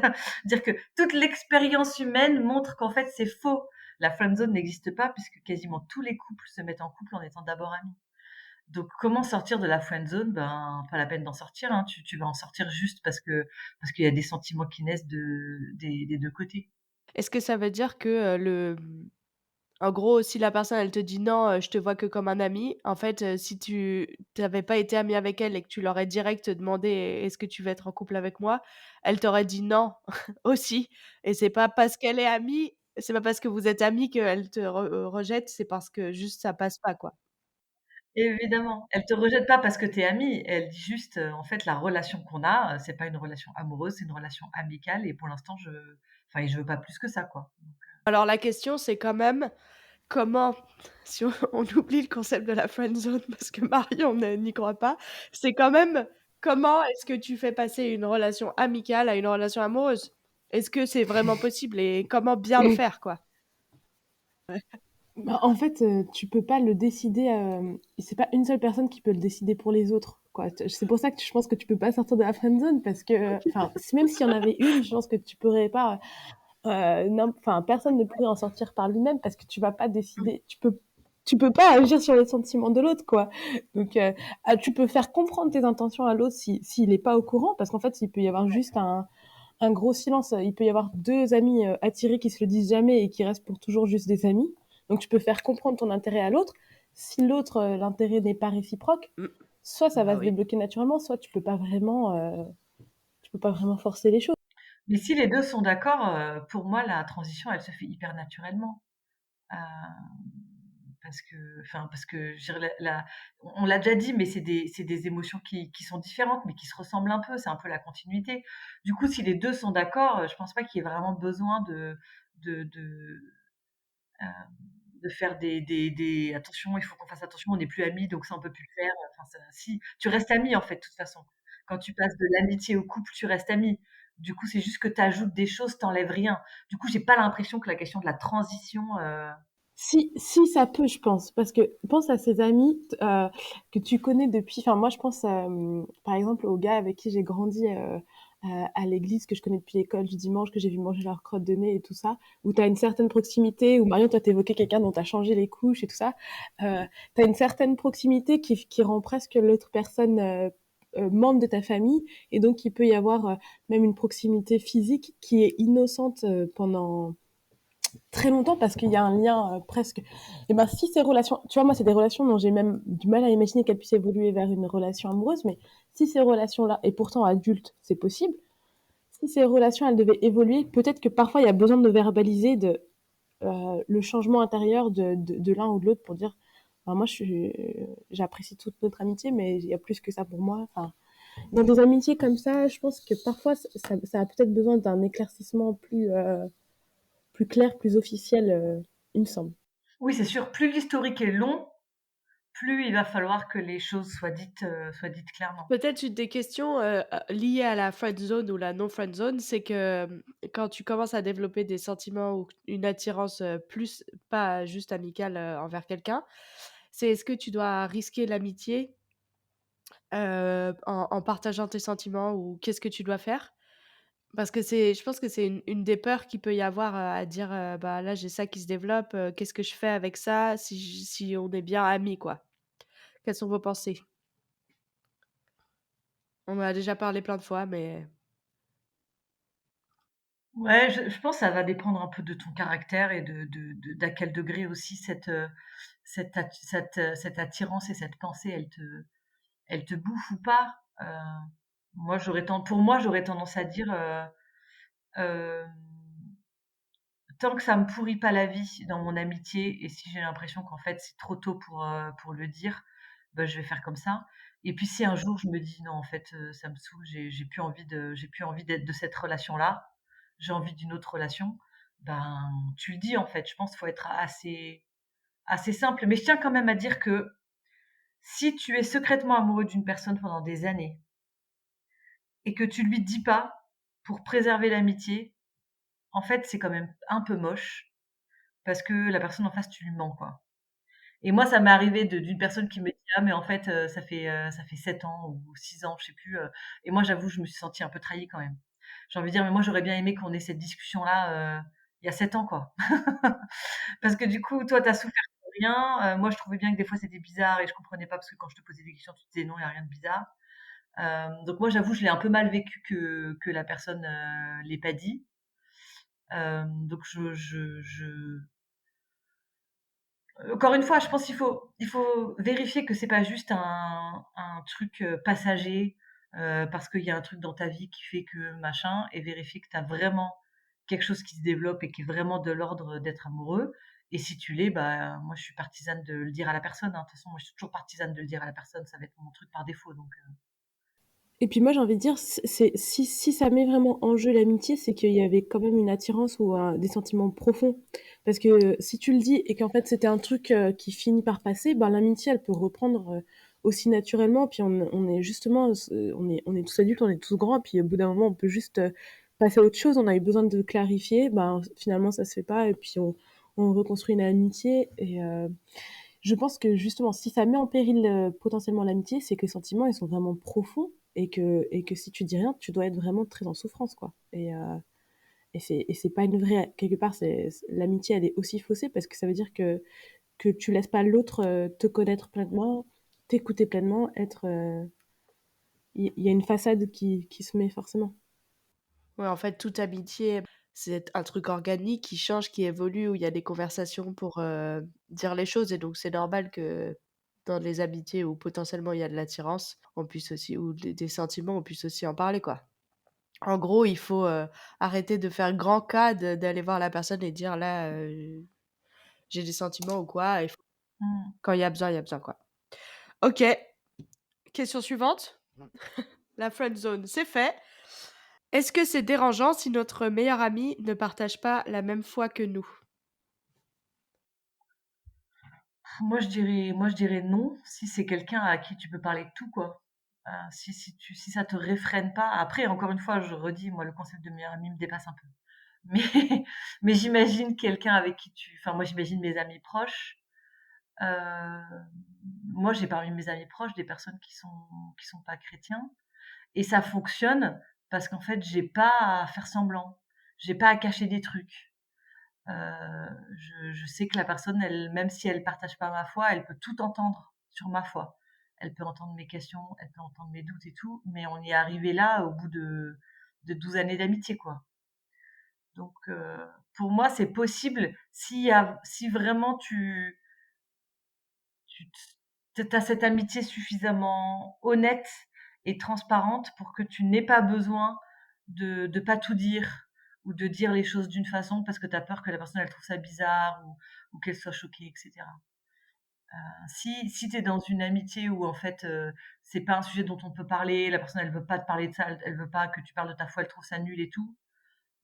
Dire que toute l'expérience humaine montre qu'en fait, c'est faux. La friend zone n'existe pas puisque quasiment tous les couples se mettent en couple en étant d'abord amis. Donc comment sortir de la friend zone? Ben, pas la peine d'en sortir, hein. Tu vas en sortir juste parce qu'il y a des sentiments qui naissent des 2 côtés. Est-ce que ça veut dire que, en gros, si la personne, elle te dit: «Non, je te vois que comme un ami», en fait, si tu avais pas été ami avec elle et que tu l'aurais direct demandé: «Est-ce que tu veux être en couple avec moi?» Elle t'aurait dit: «Non» aussi et c'est pas parce que vous êtes amis qu'elle te rejette, c'est parce que juste ça passe pas, quoi. Évidemment, elle te rejette pas parce que tu es amie, elle dit juste, en fait, la relation qu'on a, c'est pas une relation amoureuse, c'est une relation amicale et pour l'instant, je veux pas plus que ça, quoi. Alors la question, c'est quand même comment si on oublie le concept de la friend zone parce que Marion n'y croit pas, c'est quand même comment est-ce que tu fais passer une relation amicale à une relation amoureuse? Est-ce que c'est vraiment possible et comment bien le faire, quoi? Bah, en fait, tu peux pas le décider, c'est pas une seule personne qui peut le décider pour les autres, quoi. C'est pour ça que je pense que tu peux pas sortir de la friend zone parce que, enfin, même s'il y en avait une, je pense que tu pourrais pas, enfin, personne ne pourrait en sortir par lui-même parce que tu vas pas décider, tu peux pas agir sur les sentiments de l'autre, quoi. Donc, tu peux faire comprendre tes intentions à l'autre s'il est pas au courant, parce qu'en fait, il peut y avoir juste un gros silence. Il peut y avoir deux amis attirés qui se le disent jamais et qui restent pour toujours juste des amis. Donc tu peux faire comprendre ton intérêt à l'autre. Si l'autre, l'intérêt n'est pas réciproque, Mmh. soit ça va Bah se oui. débloquer naturellement, soit tu peux pas vraiment forcer les choses. Mais si les 2 sont d'accord, pour moi, la transition, elle se fait hyper naturellement. Heu, parce que je dirais on l'a déjà dit, mais c'est des émotions qui sont différentes, mais qui se ressemblent un peu. C'est un peu la continuité. Du coup, si les 2 sont d'accord, je pense pas qu'il y ait vraiment besoin de de, heu, de faire des «Attention, il faut qu'on fasse attention, on n'est plus amis, donc ça, on peut plus le faire». Enfin, ça si, tu restes amis, en fait, de toute façon. Quand tu passes de l'amitié au couple, tu restes amis. Du coup, c'est juste que tu ajoutes des choses, tu enlèves rien. Du coup, j'ai pas l'impression que la question de la transition, Si ça peut, je pense, parce que pense à ces amis que tu connais depuis. Enfin, moi, je pense, par exemple, aux gars avec qui j'ai grandi à l'église, que je connais depuis l'école du dimanche, que j'ai vu manger leur crotte de nez et tout ça, où tu as une certaine proximité, où Marion, toi, t'évoquais quelqu'un dont tu as changé les couches et tout ça. Tu as une certaine proximité qui rend presque l'autre personne membre de ta famille, et donc il peut y avoir même une proximité physique qui est innocente pendant très longtemps parce qu'il y a un lien presque. Et ben si ces relations, tu vois, moi c'est des relations dont j'ai même du mal à imaginer qu'elles puissent évoluer vers une relation amoureuse, mais si ces relations-là, et pourtant adultes, c'est possible, si ces relations elles devaient évoluer, peut-être que parfois il y a besoin de verbaliser le changement intérieur de l'un ou de l'autre pour dire, ben, moi j'apprécie toute notre amitié, mais il y a plus que ça pour moi. Enfin, dans des amitiés comme ça, je pense que parfois ça a peut-être besoin d'un éclaircissement plus clair, plus officiel, il me semble. oui, c'est sûr, plus l'historique est long, plus il va falloir que les choses soient dites clairement. Peut-être une des questions, liées à la friend zone ou la non friend zone, c'est que, quand tu commences à développer des sentiments ou une attirance, plus pas juste amicale, envers quelqu'un, c'est est-ce que tu dois risquer l'amitié, en partageant tes sentiments ou qu'est-ce que tu dois faire? Parce que je pense que c'est une des peurs qu'il peut y avoir, à dire, «Bah, là, j'ai ça qui se développe, qu'est-ce que je fais avec ça si on est bien amis, quoi?» Quelles sont vos pensées? On en a déjà parlé plein de fois, mais Ouais, je pense que ça va dépendre un peu de ton caractère et d'à quel degré aussi cette attirance et cette pensée, elle te bouffe ou pas. Pour moi, j'aurais tendance à dire, hem, tant que ça me pourrit pas la vie dans mon amitié et si j'ai l'impression qu'en fait, c'est trop tôt pour le dire, bah, je vais faire comme ça et puis si un jour je me dis: «Non, en fait, ça me saoule, j'ai plus envie d'être de cette relation-là, j'ai envie d'une autre relation», ben, tu le dis, en fait. Je pense qu'il faut être assez simple. Mais je tiens quand même à dire que si tu es secrètement amoureux d'une personne pendant des années et que tu lui dis pas pour préserver l'amitié, en fait, c'est quand même un peu moche parce que la personne en face, tu lui mens, quoi. Et moi, ça m'est arrivé d'une personne qui me dit: «Ah mais en fait, ça fait 7 ans ou 6 ans, je sais plus», et moi, j'avoue, je me suis sentie un peu trahie quand même. J'ai envie de dire: «Mais moi, j'aurais bien aimé qu'on ait cette discussion-là, il y a 7 ans, quoi». Parce que du coup, toi, tu as souffert de rien, moi, je trouvais bien que des fois, c'était bizarre et je comprenais pas parce que quand je te posais des questions, tu disais: «Non, il y a rien de bizarre». Donc moi, j'avoue, je l'ai un peu mal vécu que la personne, l'ait pas dit. Donc encore une fois, je pense qu'il faut vérifier que c'est pas juste un truc, passager, parce qu'il y a un truc dans ta vie qui fait que machin, et vérifier que tu as vraiment quelque chose qui se développe et qui est vraiment de l'ordre d'être amoureux. Et si tu l'es, bah, moi je suis partisane de le dire à la personne, hein. De toute façon, moi je suis toujours partisane de le dire à la personne, ça va être mon truc par défaut donc Et puis moi, j'ai envie de dire, si ça met vraiment en jeu l'amitié, c'est qu'il y avait quand même une attirance ou des sentiments profonds. Parce que si tu le dis et qu'en fait c'était un truc qui finit par passer, ben l'amitié, elle peut reprendre aussi naturellement. Puis on est justement, on est tous adultes, on est tous grands. Puis au bout d'un moment, on peut juste passer à autre chose. On a eu besoin de clarifier. Ben finalement, ça se fait pas. Et puis on reconstruit une amitié. Et je pense que justement, si ça met en péril potentiellement l'amitié, c'est que les sentiments, ils sont vraiment profonds et que si tu dis rien, tu dois être vraiment très en souffrance, quoi. Et c'est pas une vraie, quelque part, l'amitié, elle est aussi faussée parce que ça veut dire que tu laisses pas l'autre te connaître pleinement, t'écouter pleinement, il y a une façade qui se met forcément. Ouais, en fait, toute amitié, c'est un truc organique qui change, qui évolue, où il y a des conversations pour dire les choses. Et donc, c'est normal que dans les amitiés où potentiellement il y a de l'attirance, on puisse aussi, ou des sentiments, on puisse aussi en parler, quoi. En gros, il faut arrêter de faire grand cas d'aller voir la personne et dire là, j'ai des sentiments ou quoi. mmh. Quand il y a besoin, quoi. Ok, question suivante. La friend zone, c'est fait. Est-ce que c'est dérangeant si notre meilleur ami ne partage pas la même foi que nous? Moi je dirais non, si c'est quelqu'un à qui tu peux parler de tout, quoi. Si ça te réfrène pas. Après, encore une fois, je redis, moi, le concept de meilleur ami me dépasse un peu. Mais mais j'imagine quelqu'un avec qui moi, j'imagine mes amis proches. Heu, Moi, j'ai parmi mes amis proches des personnes qui sont pas chrétiens, et ça fonctionne parce qu'en fait, j'ai pas à faire semblant. J'ai pas à cacher des trucs. Je sais que la personne, elle, même si elle partage pas ma foi, elle peut tout entendre sur ma foi. Elle peut entendre mes questions, elle peut entendre mes doutes et tout, mais on y est arrivé là au bout de 12 années d'amitié, quoi. Donc, pour moi, c'est possible si vraiment tu as cette amitié suffisamment honnête et transparente pour que tu n'aies pas besoin de pas tout dire ou de dire les choses d'une façon parce que tu as peur que la personne elle trouve ça bizarre ou qu'elle soit choquée, etc. Si tu es dans une amitié où en fait c'est pas un sujet dont on peut parler, la personne elle veut pas te parler de ça, elle veut pas que tu parles de ta foi, elle trouve ça nul et tout,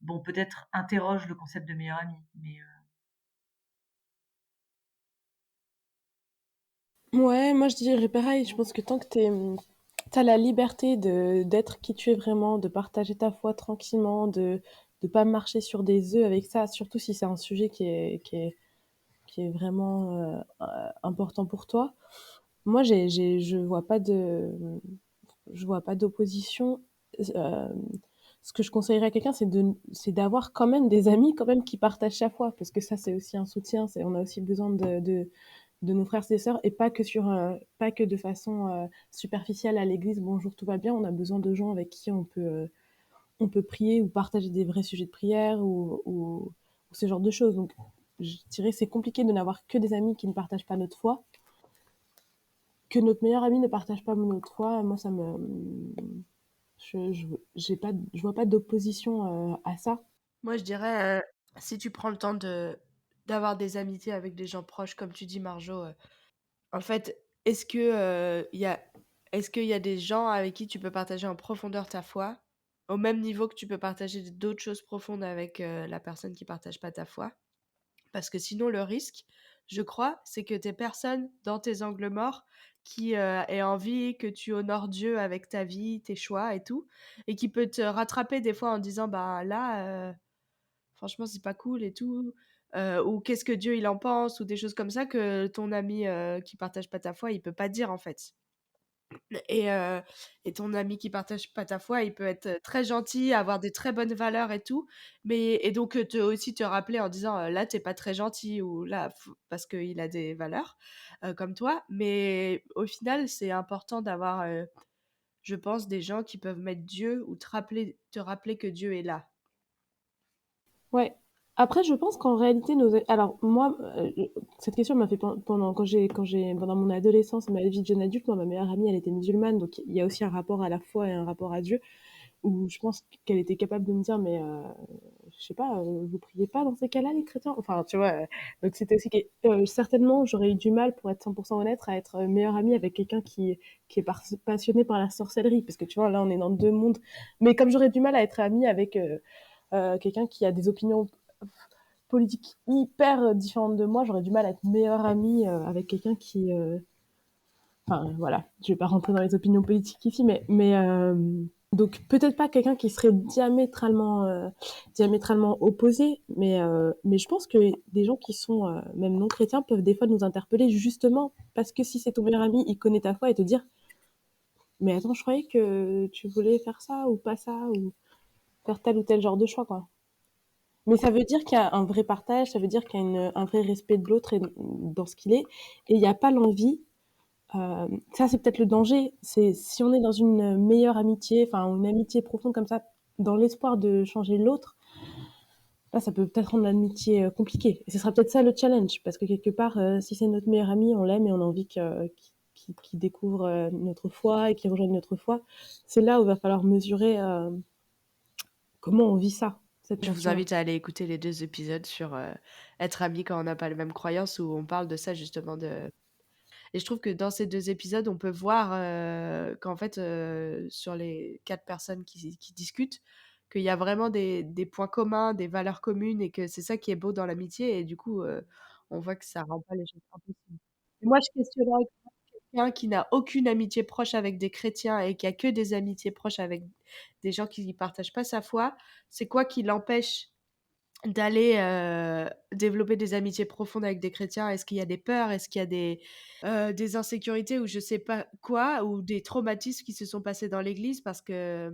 bon, peut-être interroge le concept de meilleur ami. Mais Ouais, moi je dirais pareil. Je pense que tant que t'as la liberté d'être qui tu es vraiment, de partager ta foi tranquillement, de pas marcher sur des œufs avec ça, surtout si c'est un sujet qui est vraiment important pour toi. Moi, je vois pas d'opposition. Euh, Ce que je conseillerais à quelqu'un, c'est d'avoir quand même des amis quand même qui partagent sa foi, parce que ça, c'est aussi un soutien. On a aussi besoin de nos frères et sœurs, et pas que de façon superficielle à l'église. Bonjour, tout va bien. On a besoin de gens avec qui on peut prier ou partager des vrais sujets de prière ou ce genre de choses. Donc, je dirais que c'est compliqué de n'avoir que des amis qui ne partagent pas notre foi. Que notre meilleur ami ne partage pas notre foi, moi, je vois pas d'opposition à ça. Moi, je dirais, si tu prends le temps d'avoir des amitiés avec des gens proches, comme tu dis, Marjo, en fait, est-ce qu'il y a des gens avec qui tu peux partager en profondeur ta foi, au même niveau que tu peux partager d'autres choses profondes avec la personne qui partage pas ta foi? Parce que sinon, le risque, je crois, c'est que t'aies personne dans tes angles morts qui ait envie que tu honores Dieu avec ta vie, tes choix et tout, et qui peut te rattraper des fois en disant, bah là, franchement, c'est pas cool et tout. ou qu'est-ce que Dieu il en pense, ou des choses comme ça que ton ami qui partage pas ta foi, il peut pas dire en fait. Et ton ami qui partage pas ta foi, il peut être très gentil, avoir des très bonnes valeurs et tout, mais et donc aussi te rappeler en disant là t'es pas très gentil ou là parce qu'il a des valeurs comme toi. Mais au final, c'est important d'avoir, je pense, des gens qui peuvent mettre Dieu ou te rappeler que Dieu est là. Ouais. Après, je pense qu'en réalité, alors moi, cette question m'a fait pendant pendant mon adolescence et ma vie de jeune adulte, moi, ma meilleure amie, elle était musulmane, donc il y a aussi un rapport à la foi et un rapport à Dieu, où je pense qu'elle était capable de me dire, mais je sais pas, vous priez pas dans ces cas-là, les chrétiens? Enfin, tu vois. Donc c'était aussi certainement, j'aurais eu du mal, pour être 100% honnête, à être meilleure amie avec quelqu'un qui est passionné par la sorcellerie, parce que tu vois, là, on est dans deux mondes. Mais comme j'aurais du mal à être amie avec quelqu'un qui a des opinions politiques hyper différentes de moi, j'aurais du mal à être meilleure amie avec quelqu'un qui... Enfin, voilà, je vais pas rentrer dans les opinions politiques ici, mais donc peut-être pas quelqu'un qui serait diamétralement opposé, mais je pense que des gens qui sont même non chrétiens peuvent des fois nous interpeller justement parce que si c'est ton meilleur ami, il connaît ta foi et te dire, mais attends, je croyais que tu voulais faire ça ou pas ça ou faire tel ou tel genre de choix, quoi. Mais ça veut dire qu'il y a un vrai partage, ça veut dire qu'il y a un vrai respect de l'autre dans ce qu'il est, et il n'y a pas l'envie. Ça, c'est peut-être le danger. C'est si on est dans une meilleure amitié, enfin une amitié profonde comme ça, dans l'espoir de changer l'autre, là, ça peut peut-être rendre l'amitié compliquée. Et ce sera peut-être ça le challenge, parce que quelque part, si c'est notre meilleur ami, on l'aime et on a envie qu'il découvre notre foi et qu'il rejoigne notre foi. C'est là où il va falloir mesurer comment on vit ça, cette Je vous passion-là. invite à aller écouter les 2 épisodes sur être amis quand on n'a pas les mêmes croyances, où on parle de ça justement de. Et je trouve que dans ces 2 épisodes, on peut voir qu'en fait, sur les 4 personnes qui discutent, qu'il y a vraiment des points communs, des valeurs communes, et que c'est ça qui est beau dans l'amitié. Et du coup, on voit que ça rend pas les choses impossibles. Et moi, je questionnerais quelqu'un qui n'a aucune amitié proche avec des chrétiens et qui a que des amitiés proches avec des gens qui ne partagent pas sa foi. C'est quoi qui l'empêche d'aller développer des amitiés profondes avec des chrétiens? Est-ce qu'il y a des peurs? Est-ce qu'il y a des insécurités ou je sais pas quoi, ou des traumatismes qui se sont passés dans l'église? Parce que,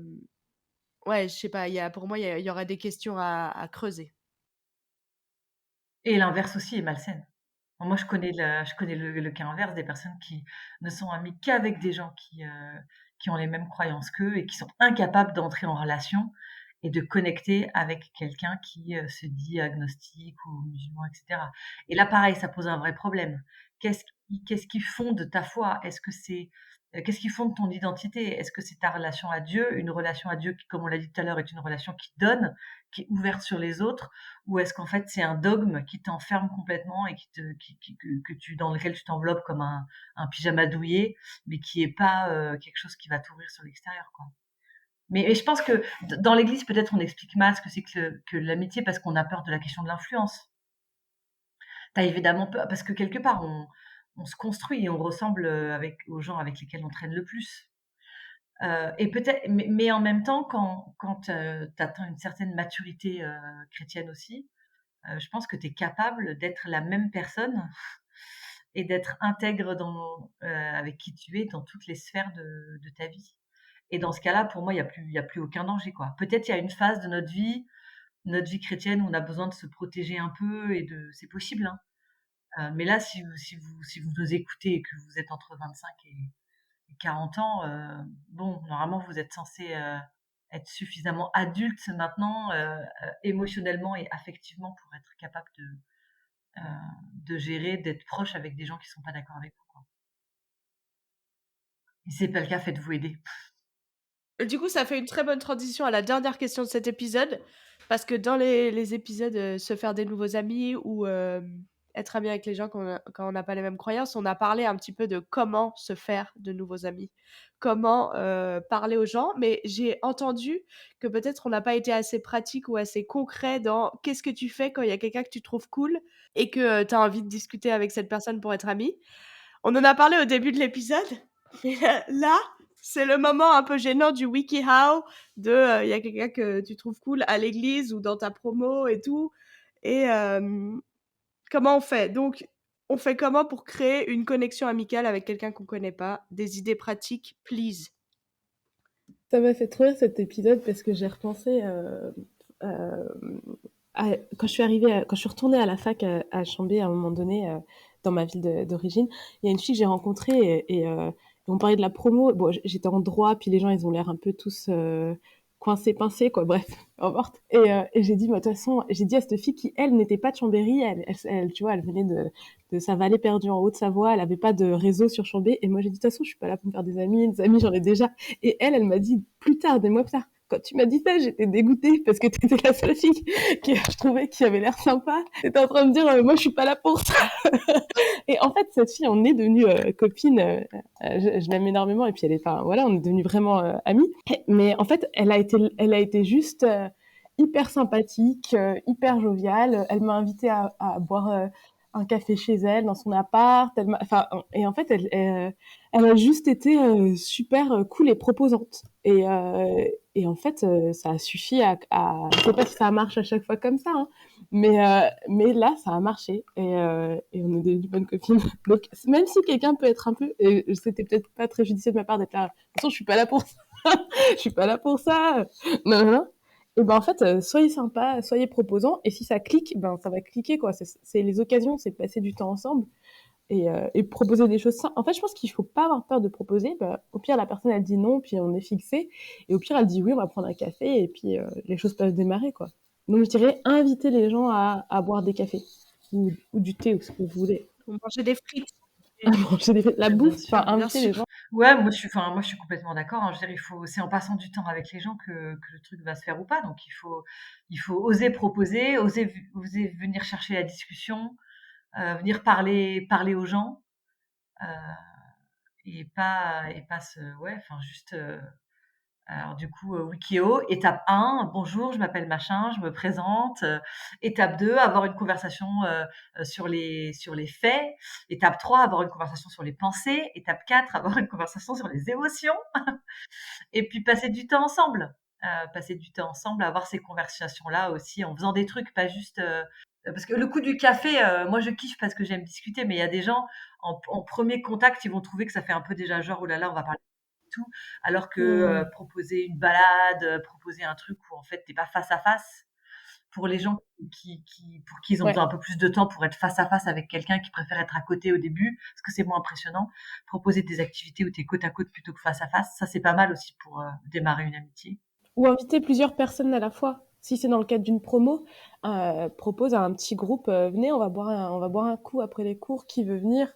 ouais, je sais pas, pour moi, il y aura des questions à creuser. Et l'inverse aussi est malsaine. Moi, je connais le cas inverse des personnes qui ne sont amies qu'avec des gens qui ont les mêmes croyances qu'eux et qui sont incapables d'entrer en relation et de connecter avec quelqu'un qui se dit agnostique ou musulman, etc. Et là, pareil, ça pose un vrai problème. Qu'est-ce qui fonde ta foi? Qu'est-ce qui fonde ton identité? Est-ce que c'est ta relation à Dieu, une relation à Dieu qui, comme on l'a dit tout à l'heure, est une relation qui donne, qui est ouverte sur les autres, ou est-ce qu'en fait c'est un dogme qui t'enferme complètement et dans lequel tu t'enveloppes comme un pyjama douillet, mais qui est pas quelque chose qui va t'ouvrir sur l'extérieur, quoi. Mais je pense que dans l'Église, peut-être on explique mal ce que c'est que l'amitié parce qu'on a peur de la question de l'influence. T'as évidemment peur parce que quelque part on se construit et on ressemble aux gens avec lesquels on traîne le plus. Et peut-être, mais en même temps, quand tu atteins une certaine maturité chrétienne aussi, je pense que tu es capable d'être la même personne et d'être intègre avec qui tu es dans toutes les sphères de ta vie. Et dans ce cas-là, pour moi, il y a plus aucun danger, quoi. Peut-être il y a une phase de notre vie chrétienne, où on a besoin de se protéger un peu c'est possible, hein. Mais là, si vous nous écoutez et que vous êtes entre 25 et 40 ans, bon, normalement, vous êtes censé être suffisamment adulte maintenant, émotionnellement et affectivement pour être capable euh, de gérer, d'être proche avec des gens qui sont pas d'accord avec vous, quoi. Et si c'est pas le cas, faites-vous aider. Du coup, ça fait une très bonne transition à la dernière question de cet épisode, parce que dans les épisodes se faire des nouveaux amis ou être ami avec les gens quand on n'a pas les mêmes croyances, on a parlé un petit peu de comment se faire de nouveaux amis, comment parler aux gens, mais j'ai entendu que peut-être on n'a pas été assez pratique ou assez concret dans qu'est-ce que tu fais quand il y a quelqu'un que tu trouves cool et que tu as envie de discuter avec cette personne pour être ami. On en a parlé au début de l'épisode, mais là, c'est le moment un peu gênant du WikiHow, il y a quelqu'un que tu trouves cool à l'église ou dans ta promo et tout. Et comment on fait? Donc, on fait comment pour créer une connexion amicale avec quelqu'un qu'on connaît pas? Des idées pratiques, please. Ça m'a fait trop rire cet épisode parce que j'ai repensé euh, quand je suis quand je suis retournée à la fac à Chambé à un moment donné dans ma ville d'origine, il y a une fille que j'ai rencontrée et on parlait de la promo. Bon, j'étais en droit, puis les gens ils ont l'air un peu tous coincés, pincés, quoi. Bref, importe. Et j'ai dit, moi, de toute façon, j'ai dit à cette fille qui elle n'était pas de Chambéry, tu vois, elle venait de sa vallée perdue en Haute-Savoie, elle avait pas de réseau sur Chambé. Et moi j'ai dit, de toute façon, je suis pas là pour me faire des amis j'en ai déjà. Et elle m'a dit plus tard, des mois plus tard, quand tu m'as dit ça, j'étais dégoûtée parce que t'étais la seule fille que je trouvais qui avait l'air sympa. T'étais en train de me dire, moi, je suis pas là pour ça. Et en fait, cette fille, on est devenue copine. Je l'aime énormément et puis elle est, enfin, voilà, on est devenus vraiment amis. Mais en fait, elle a été juste hyper sympathique, hyper joviale. Elle m'a invitée à boire un café chez elle, dans son appart. Enfin, et en fait, elle a juste été super cool et proposante. Et en fait, ça a suffi je sais pas si ça marche à chaque fois comme ça, hein, mais là, ça a marché et on est devenues bonnes copines. Donc, même si quelqu'un peut être un peu, et c'était peut-être pas très judicieux de ma part d'être là, de toute façon, je suis pas là pour ça, je suis pas là pour ça, non, non, non. Et ben en fait, soyez sympa, soyez proposant, et si ça clique, ben ça va cliquer quoi. C'est les occasions, c'est de passer du temps ensemble et proposer des choses simples. En fait, je pense qu'il faut pas avoir peur de proposer. Bah, au pire, la personne elle dit non, puis on est fixé, et au pire, elle dit oui, on va prendre un café, et puis les choses peuvent démarrer quoi. Donc je dirais inviter les gens à boire des cafés ou du thé ou ce que vous voulez. On mangeait des frites. À manger la Bien bouffe, enfin sûr. Bien inviter les sûr. gens. Ouais, moi je suis complètement d'accord, hein. Je veux dire, c'est en passant du temps avec les gens que le truc va se faire ou pas. Donc il faut oser proposer, oser venir chercher la discussion, venir parler aux gens, heu, et pas se ouais, enfin juste, alors du coup, Wikio, étape 1, bonjour, je m'appelle machin, je me présente. Étape 2, avoir une conversation sur les faits. Étape 3, avoir une conversation sur les pensées. Étape 4, avoir une conversation sur les émotions. Et puis passer du temps ensemble. Passer du temps ensemble, avoir ces conversations-là aussi en faisant des trucs, pas juste. Parce que le coup du café, moi je kiffe parce que j'aime discuter, mais il y a des gens, en premier contact, ils vont trouver que ça fait un peu déjà genre, oh là là, on va parler tout, alors que Mmh. proposer une balade, proposer un truc où en fait t'es pas face à face. Pour les gens pour qui ils ont Ouais. besoin un peu plus de temps pour être face à face avec quelqu'un qui préfère être à côté au début, parce que c'est moins impressionnant. Proposer des activités où t'es côte à côte plutôt que face à face, ça c'est pas mal aussi pour démarrer une amitié. Ou inviter plusieurs personnes à la fois. Si c'est dans le cadre d'une promo, propose à un petit groupe, venez, on va boire un coup après les cours, qui veut venir?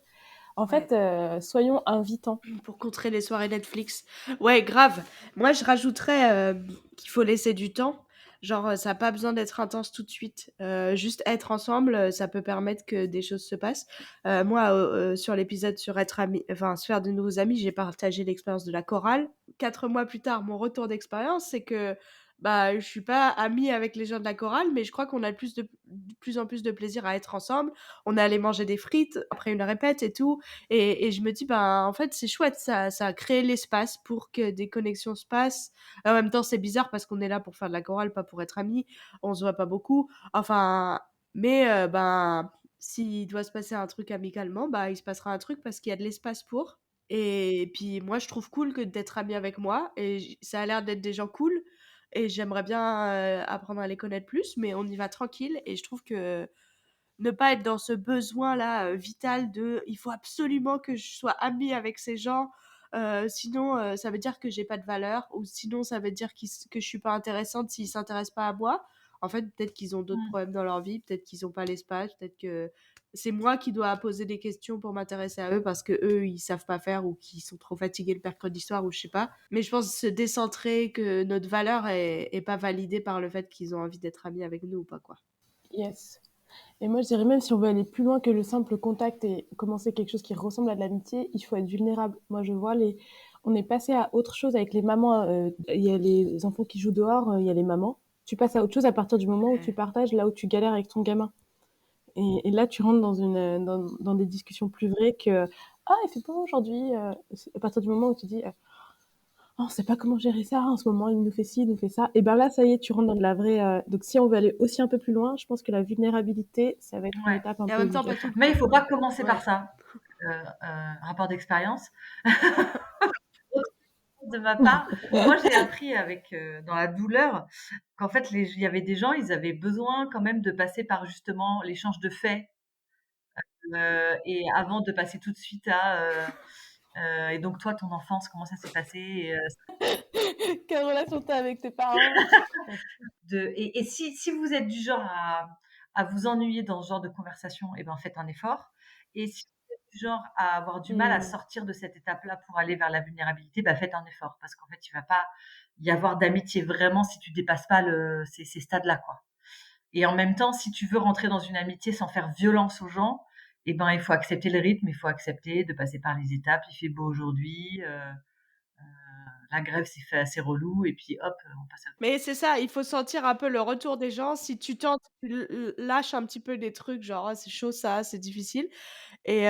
En Ouais. fait, soyons invitants. Pour contrer les soirées Netflix. Ouais, grave. Moi, je rajouterais qu'il faut laisser du temps. Genre, ça n'a pas besoin d'être intense tout de suite. Juste être ensemble, ça peut permettre que des choses se passent. Moi, sur l'épisode sur être ami, enfin, se faire de nouveaux amis, j'ai partagé l'expérience de la chorale. 4 mois plus tard, mon retour d'expérience, c'est que bah, je suis pas amie avec les gens de la chorale, mais je crois qu'on a de plus en plus de plaisir à être ensemble. On est allé manger des frites après une répète et tout. Et je me dis, ben, en fait, c'est chouette, ça a créé l'espace pour que des connexions se passent. En même temps, c'est bizarre parce qu'on est là pour faire de la chorale, pas pour être amis. On se voit pas beaucoup. Enfin, mais ben, s'il doit se passer un truc amicalement, bah, il se passera un truc parce qu'il y a de l'espace pour. Et puis, moi, je trouve cool que d'être ami avec moi. Et ça a l'air d'être des gens cool. Et j'aimerais bien apprendre à les connaître plus, mais on y va tranquille. Et je trouve que ne pas être dans ce besoin-là vital de il faut absolument que je sois amie avec ces gens, sinon ça veut dire que j'ai pas de valeur, ou sinon ça veut dire que je suis pas intéressante s'ils s'intéressent pas à moi. En fait, peut-être qu'ils ont d'autres Mmh. problèmes dans leur vie, peut-être qu'ils ont pas l'espace, peut-être que c'est moi qui dois poser des questions pour m'intéresser à eux parce que eux ils savent pas faire ou qu'ils sont trop fatigués le mercredi soir ou je sais pas. Mais je pense se décentrer que notre valeur est pas validée par le fait qu'ils ont envie d'être amis avec nous ou pas quoi. Yes. Et moi, je dirais même si on veut aller plus loin que le simple contact et commencer quelque chose qui ressemble à de l'amitié, il faut être vulnérable. Moi, je vois on est passé à autre chose avec les mamans. Il y a les enfants qui jouent dehors, il y a les mamans. Tu passes à autre chose à partir du moment où tu partages là où tu galères avec ton gamin. Et là, tu rentres dans des discussions plus vraies que ah, il fait pas beau aujourd'hui. À partir du moment où tu dis «Oh, on sait pas comment gérer ça, en ce moment, il nous fait ci, il nous fait ça». Et ben là, ça y est, tu rentres dans de la vraie, donc si on veut aller aussi un peu plus loin, je pense que la vulnérabilité, ça va être une Ouais. étape un Et en peu même temps, pas obligatoire. tout le Mais il temps. faut pas commencer par Ouais. ça. Rapport d'expérience. De ma part, moi j'ai appris avec, dans la douleur qu'en fait il y avait des gens, ils avaient besoin quand même de passer par justement l'échange de faits, et avant de passer tout de suite à, et donc toi ton enfance comment ça s'est passé? Quelle relation tu as avec tes parents? Et si vous êtes du genre à vous ennuyer dans ce genre de conversation, et ben faites un effort. Et si vous êtes du genre à avoir du mal à Mmh. sortir de cette étape-là pour aller vers la vulnérabilité, bah faites un effort parce qu'en fait, il va pas y avoir d'amitié vraiment si tu dépasses pas ces stades-là, quoi. Et en même temps, si tu veux rentrer dans une amitié sans faire violence aux gens, et ben il faut accepter le rythme, il faut accepter de passer par les étapes. Il fait beau aujourd'hui, la grève s'est fait assez relou et puis hop, on passe à Mais c'est ça, il faut sentir un peu le retour des gens. Si tu tentes, tu lâches un petit peu des trucs, genre: «Ah, c'est chaud ça, c'est difficile» et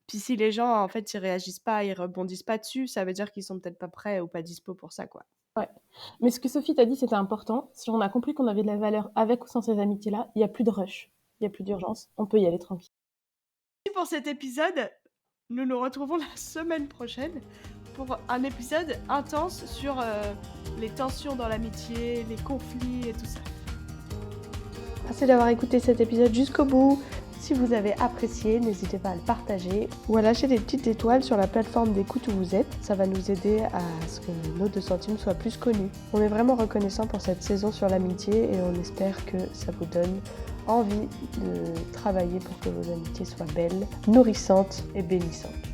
puis si les gens, en fait, ils réagissent pas, ils rebondissent pas dessus, ça veut dire qu'ils sont peut-être pas prêts ou pas dispo pour ça, quoi. Ouais. Mais ce que Sophie t'a dit, c'était important. Si on a compris qu'on avait de la valeur avec ou sans ces amitiés-là, il y a plus de rush, il y a plus d'urgence, on peut y aller tranquille. Merci pour cet épisode. Nous nous retrouvons la semaine prochaine pour un épisode intense sur, les tensions dans l'amitié, les conflits et tout ça. Merci d'avoir écouté cet épisode jusqu'au bout. Si vous avez apprécié, n'hésitez pas à le partager ou à lâcher des petites étoiles sur la plateforme d'écoute où vous êtes. Ça va nous aider à ce que nos 2 centimes soient plus connus. On est vraiment reconnaissant pour cette saison sur l'amitié et on espère que ça vous donne envie de travailler pour que vos amitiés soient belles, nourrissantes et bénissantes.